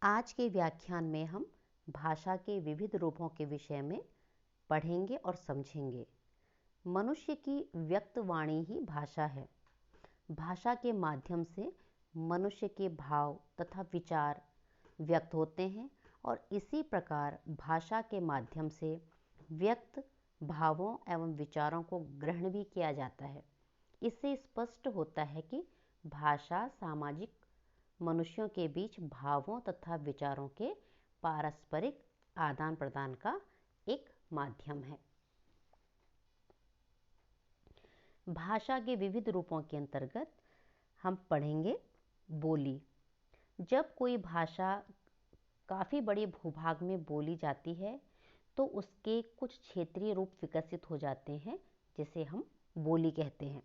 आज के व्याख्यान में हम भाषा के विविध रूपों के विषय में पढ़ेंगे और समझेंगे। मनुष्य की व्यक्त वाणी ही भाषा है। भाषा के माध्यम से मनुष्य के भाव तथा विचार व्यक्त होते हैं और इसी प्रकार भाषा के माध्यम से व्यक्त भावों एवं विचारों को ग्रहण भी किया जाता है। इससे स्पष्ट होता है कि भाषा सामाजिक मनुष्यों के बीच भावों तथा विचारों के पारस्परिक आदान प्रदान का एक माध्यम है। भाषा के विविध रूपों के अंतर्गत हम पढ़ेंगे बोली। जब कोई भाषा काफ़ी बड़े भूभाग में बोली जाती है तो उसके कुछ क्षेत्रीय रूप विकसित हो जाते हैं, जिसे हम बोली कहते हैं।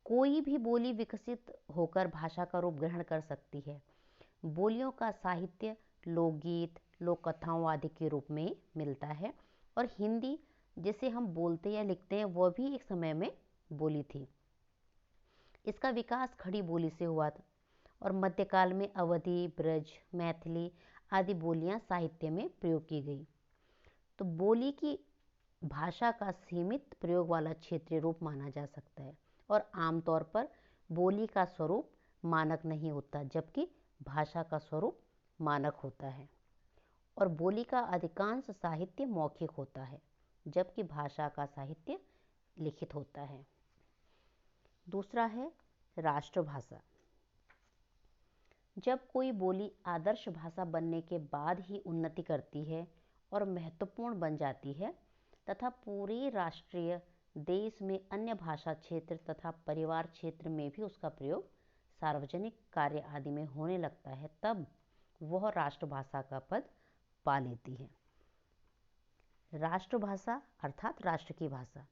कोई भी बोली विकसित होकर भाषा का रूप ग्रहण कर सकती है। बोलियों का साहित्य लोकगीत, लोक कथाओं आदि के रूप में मिलता है और हिंदी जिसे हम बोलते या लिखते हैं वह भी एक समय में बोली थी। इसका विकास खड़ी बोली से हुआ था और मध्यकाल में अवधी, ब्रज, मैथिली आदि बोलियां साहित्य में प्रयोग की गई। तो बोली की भाषा का सीमित प्रयोग वाला क्षेत्रीय रूप माना जा सकता है और आमतौर पर बोली का स्वरूप मानक नहीं होता, जबकि भाषा का स्वरूप मानक होता है। और बोली का अधिकांश साहित्य मौखिक होता है, जबकि भाषा का साहित्य लिखित होता है। दूसरा है राष्ट्रभाषा। जब कोई बोली आदर्श भाषा बनने के बाद ही उन्नति करती है और महत्वपूर्ण बन जाती है तथा पूरे राष्ट्रीय देश में अन्य भाषा क्षेत्र तथा परिवार क्षेत्र में भी उसका प्रयोग सार्वजनिक कार्य आदि में होने लगता है, तब वह राष्ट्रभाषा का पद पा लेती है। राष्ट्रभाषा अर्थात राष्ट्र की भाषा,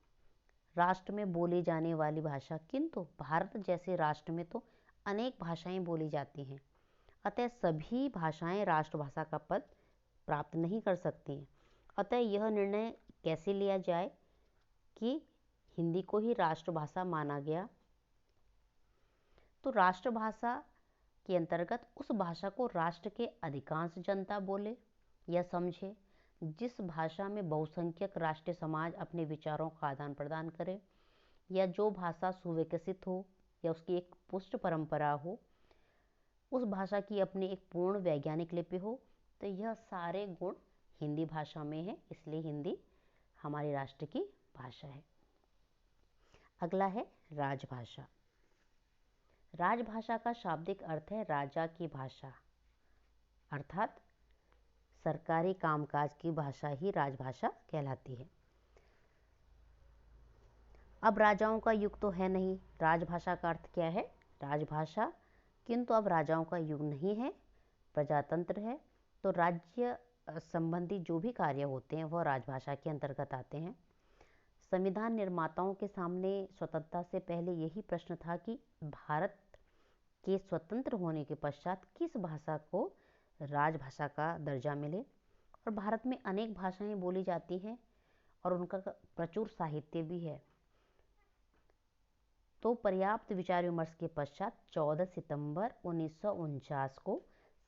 राष्ट्र में बोली जाने वाली भाषा। किंतु भारत जैसे राष्ट्र में तो अनेक भाषाएं बोली जाती हैं, अतः सभी भाषाएं राष्ट्रभाषा का पद प्राप्त नहीं कर सकती हैं। अतः यह निर्णय कैसे लिया जाए कि हिंदी को ही राष्ट्रभाषा माना गया। तो राष्ट्रभाषा के अंतर्गत उस भाषा को राष्ट्र के अधिकांश जनता बोले या समझे जिस भाषा में बहुसंख्यक राष्ट्रीय समाज अपने विचारों का आदान प्रदान करे, या जो भाषा सुविकसित हो या उसकी एक पुष्ट परंपरा हो, उस भाषा की अपनी एक पूर्ण वैज्ञानिक लिपि हो। तो यह सारे गुण हिंदी भाषा में है, इसलिए हिंदी हमारे राष्ट्र की भाषा है। अगला है राजभाषा। राजभाषा का शाब्दिक अर्थ है राजा की भाषा, अर्थात सरकारी कामकाज की भाषा ही राजभाषा कहलाती है। अब राजाओं का युग तो है नहीं। राजभाषा का अर्थ क्या है? राजभाषा। किंतु अब राजाओं का युग नहीं है, प्रजातंत्र है। तो राज्य संबंधी जो भी कार्य होते हैं वह राजभाषा के अंतर्गत आते हैं। संविधान निर्माताओं के सामने स्वतंत्रता से पहले यही प्रश्न था कि भारत के स्वतंत्र होने के पश्चात किस भाषा को राजभाषा का दर्जा मिले। और भारत में अनेक भाषाएं बोली जाती हैं और उनका प्रचुर साहित्य भी है। तो पर्याप्त विचार विमर्श के पश्चात 14 सितंबर 1949 को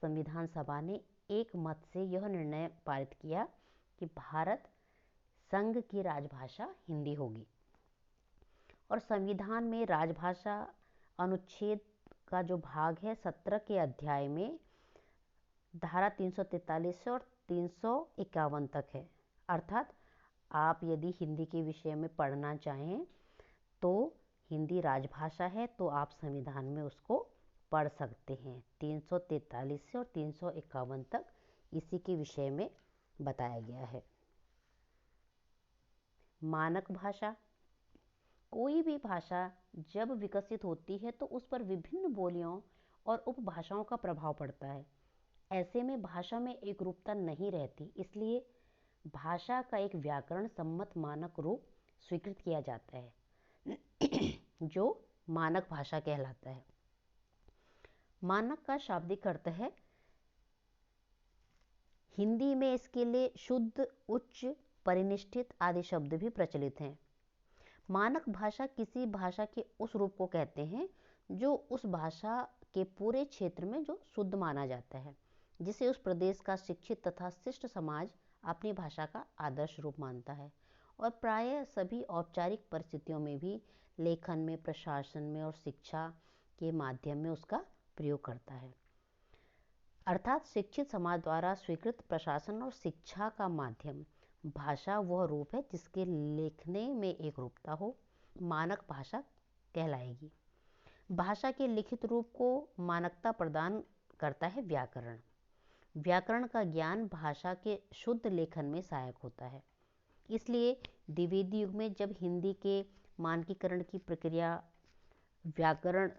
संविधान सभा ने एक मत से यह निर्णय पारित किया कि भारत संघ की राजभाषा हिंदी होगी। और संविधान में राजभाषा अनुच्छेद का जो भाग है 17 के अध्याय में धारा 343 और 351 तक है। अर्थात आप यदि हिंदी के विषय में पढ़ना चाहें तो हिंदी राजभाषा है तो आप संविधान में उसको पढ़ सकते हैं। 343 से और 351 तक इसी के विषय में बताया गया है। मानक भाषा। कोई भी भाषा जब विकसित होती है तो उस पर विभिन्न बोलियों और उपभाषाओं का प्रभाव पड़ता है। ऐसे में भाषा में एक रूपता नहीं रहती, इसलिए भाषा का एक व्याकरण सम्मत मानक रूप स्वीकृत किया जाता है जो मानक भाषा कहलाता है। मानक का शाब्दिक अर्थ है, हिंदी में इसके लिए शुद्ध, उच्च, परिनिष्ठित आदि शब्द भी प्रचलित हैं। मानक भाषा किसी भाषा के उस रूप को कहते हैं जो उस भाषा के पूरे क्षेत्र में जो शुद्ध माना जाता है, जिसे उस प्रदेश का शिक्षित तथा शिष्ट समाज अपनी भाषा का आदर्श रूप मानता है और प्रायः सभी औपचारिक परिस्थितियों में भी लेखन में, प्रशासन में और शिक्षा के माध्यम में उसका प्रयोग करता है। अर्थात शिक्षित समाज द्वारा स्वीकृत प्रशासन और शिक्षा का माध्यम भाषा वह रूप है जिसके लिखने में एक रूपता हो, मानक भाषा कहलाएगी। भाषा के लिखित रूप को मानकता प्रदान करता है व्याकरण। व्याकरण का ज्ञान भाषा के शुद्ध लेखन में सहायक होता है। इसलिए द्विवेदी युग में जब हिंदी के मानकीकरण की प्रक्रिया व्याकरण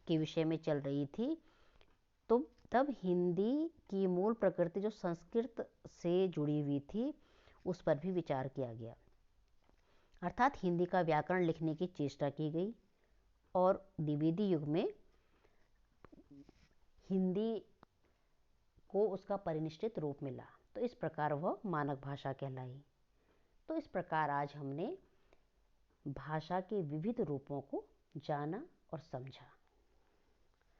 के विषय में चल रही थी, तो तब हिंदी की मूल प्रकृति जो संस्कृत से जुड़ी हुई थी, उस पर भी विचार किया गया। अर्थात हिंदी का व्याकरण लिखने की चेष्टा की गई और द्विवेदी युग में हिंदी को उसका परिनिष्ठित रूप मिला, तो इस प्रकार वह मानक भाषा कहलाई। तो इस प्रकार आज हमने भाषा के विविध रूपों को जाना और समझा।